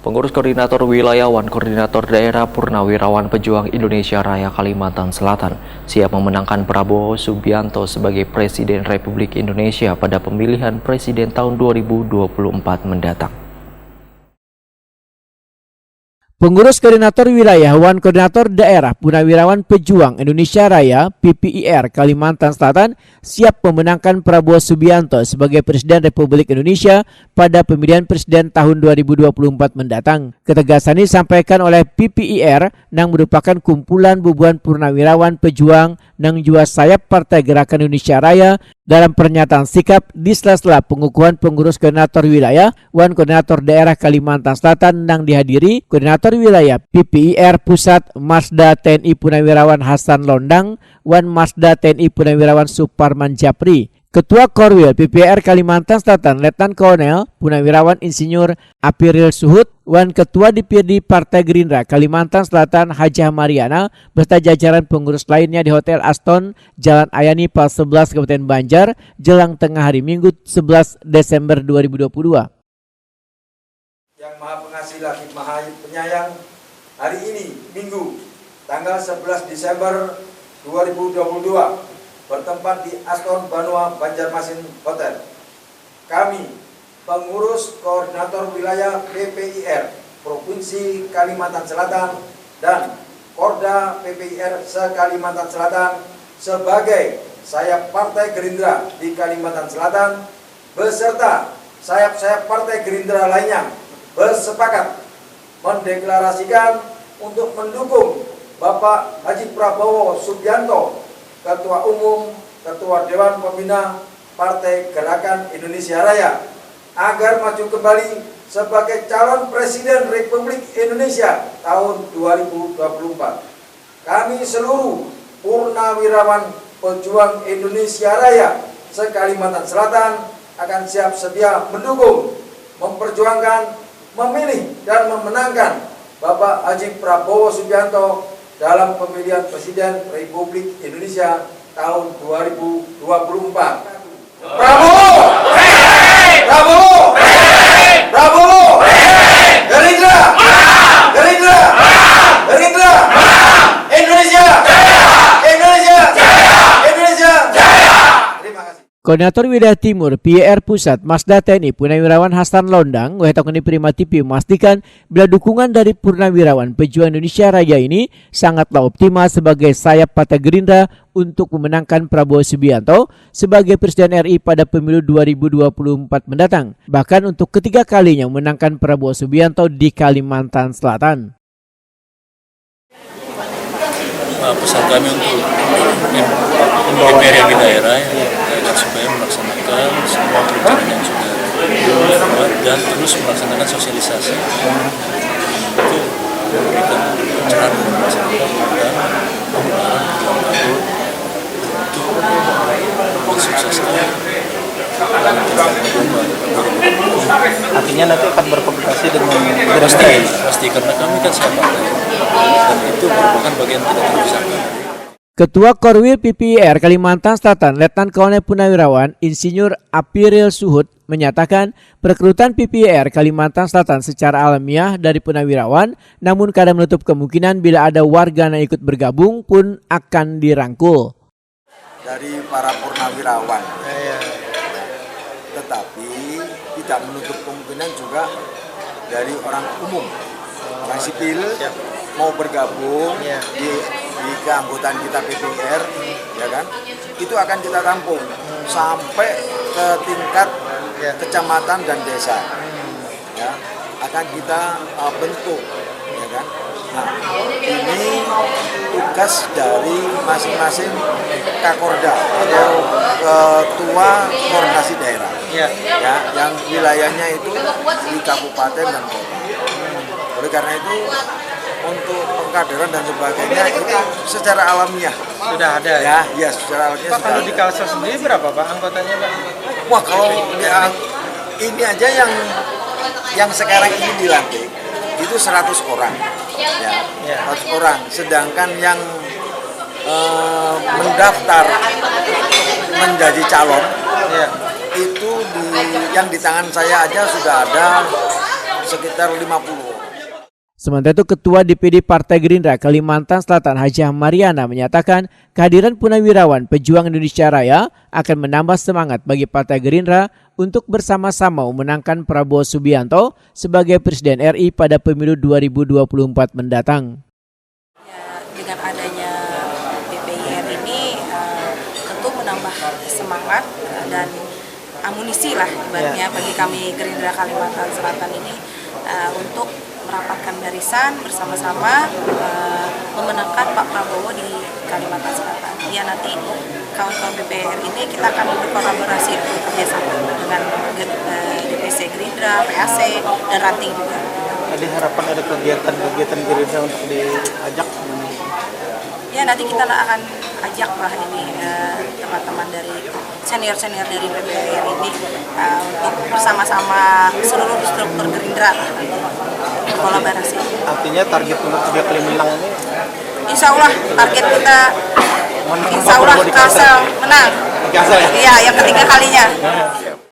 Pengurus Koordinator Wilayah Wan Koordinator Daerah Purnawirawan Pejuang Indonesia Raya Kalimantan Selatan siap memenangkan Prabowo Subianto sebagai Presiden Republik Indonesia pada pemilihan Presiden tahun 2024 mendatang. Pengurus Koordinator Wilayah Wan Koordinator Daerah Purnawirawan Pejuang Indonesia Raya PPIR Kalimantan Selatan siap memenangkan Prabowo Subianto sebagai Presiden Republik Indonesia pada pemilihan Presiden tahun 2024 mendatang. Ketegasan ini disampaikan oleh PPIR yang merupakan kumpulan bubuhan purnawirawan pejuang nang jua sayap Partai Gerakan Indonesia Raya dalam pernyataan sikap di sela-sela pengukuhan pengurus koordinator wilayah Wan Koordinator Daerah Kalimantan Selatan yang dihadiri Koordinator Wilayah PPIR Pusat Masda TNI Purnawirawan Hasan Londang, Wan Masda TNI Purnawirawan Suparman Japri, Ketua Korwil PPIR Kalimantan Selatan Letnan Kolonel Purnawirawan Insinyur Apiril Suhut, Wan Ketua DPRD Partai Gerindra Kalimantan Selatan Hajah Mariana beserta jajaran pengurus lainnya di Hotel Aston, Jalan Ayani, Pal 11, Kabupaten Banjar, jelang tengah hari Minggu 11 Desember 2022. Yang Maha Pengasih lagi Maha Penyayang, hari ini Minggu tanggal 11 Desember 2022 bertempat di Aston Banua Banjarmasin Hotel. Kami, pengurus koordinator wilayah PPIR Provinsi Kalimantan Selatan dan Korda PPIR se-Kalimantan Selatan sebagai sayap Partai Gerindra di Kalimantan Selatan beserta sayap-sayap Partai Gerindra lainnya bersepakat mendeklarasikan untuk mendukung Bapak Haji Prabowo Subianto, Ketua Umum, Ketua Dewan Pembina Partai Gerakan Indonesia Raya, agar maju kembali sebagai calon Presiden Republik Indonesia tahun 2024. Kami seluruh purnawirawan pejuang Indonesia Raya se-Kalimantan Selatan akan siap sedia mendukung, memperjuangkan, memilih dan memenangkan Bapak Haji Prabowo Subianto dalam pemilihan Presiden Republik Indonesia tahun 2024. Prabowo! Prabowo! Prabowo! Gerindra! Gerindra! Gerindra! Indonesia! Indonesia! Indonesia! Terima kasih. Koordinator Wilayah Timur PPIR Pusat Masda TNI Purnawirawan Hasan Londang Wahitokoni Prima TV memastikan bila dukungan dari Purnawirawan Pejuang Indonesia Raya ini sangatlah optimal sebagai sayap Partai Gerindra untuk memenangkan Prabowo Subianto sebagai Presiden RI pada pemilu 2024 mendatang, bahkan untuk ketiga kalinya memenangkan Prabowo Subianto di Kalimantan Selatan. Pesan kami untuk DPR yang di daerah agar supaya melaksanakan semua perencanaan yang sudah dibuat dan terus melaksanakan sosialisasi untuk memberikan pencerahan kepada masyarakat dan pembenaran untuk mensukseskan. Artinya nanti akan berkomunikasi dengan pasti karena kami kan siapa dan itu merupakan bagian tidak terpisahkan. Ketua Korwil PPIR Kalimantan Selatan Letnan Kolonel Purnawirawan Insinyur Apiril Suhut menyatakan perekrutan PPIR Kalimantan Selatan secara alamiah dari purnawirawan, namun kadang menutup kemungkinan bila ada warga yang ikut bergabung pun akan dirangkul. Dari para purnawirawan, tetapi tidak menutup kemungkinan juga dari orang umum, orang sipil mau bergabung di keanggotaan kita PPIR, ya kan? Itu akan kita tampung sampai ke tingkat kecamatan dan desa, ya, akan kita bentuk, ya kan? Nah, ini tugas dari masing-masing Kakorda atau Ketua Koordinasi Daerah, ya, yang wilayahnya itu di kabupaten dan kota. Oleh karena itu, untuk pengkaderan dan sebagainya itu secara alamiah sudah ada ya secara alamiah. Pak, kalau di Kalsel sendiri berapa Pak anggotanya Pak? Wah, kalau ini aja yang sekarang ini dilantik itu 100 orang ya. 100 orang, sedangkan yang mendaftar menjadi calon itu yang di tangan saya aja sudah ada sekitar 50. Sementara itu Ketua DPD Partai Gerindra Kalimantan Selatan Hajah Mariana menyatakan kehadiran Purnawirawan Pejuang Indonesia Raya akan menambah semangat bagi Partai Gerindra untuk bersama-sama memenangkan Prabowo Subianto sebagai Presiden RI pada pemilu 2024 mendatang. Ya, dengan adanya PPIR ini tentu menambah semangat dan amunisi lah ibaratnya bagi kami Gerindra Kalimantan Selatan ini untuk merapatkan barisan bersama-sama memenangkan Pak Prabowo di Kalimantan Selatan. Ya nanti kawan-kawan PPR ini kita akan berkolaborasi bekerjasama dengan DPC Gerindra, PAC, dan Ranting juga. Ada harapan ada kegiatan Gerindra untuk diajak? Ya nanti kita akan ajak lah ini teman-teman dari senior-senior dari PPR ini untuk bersama-sama seluruh struktur Gerindra berkolaborasi. Artinya target untuk 3 kali menang ini? Insya Allah target kita, insya Allah Kalsel menang. Kalsel ya? Iya, yang ketiga kalinya.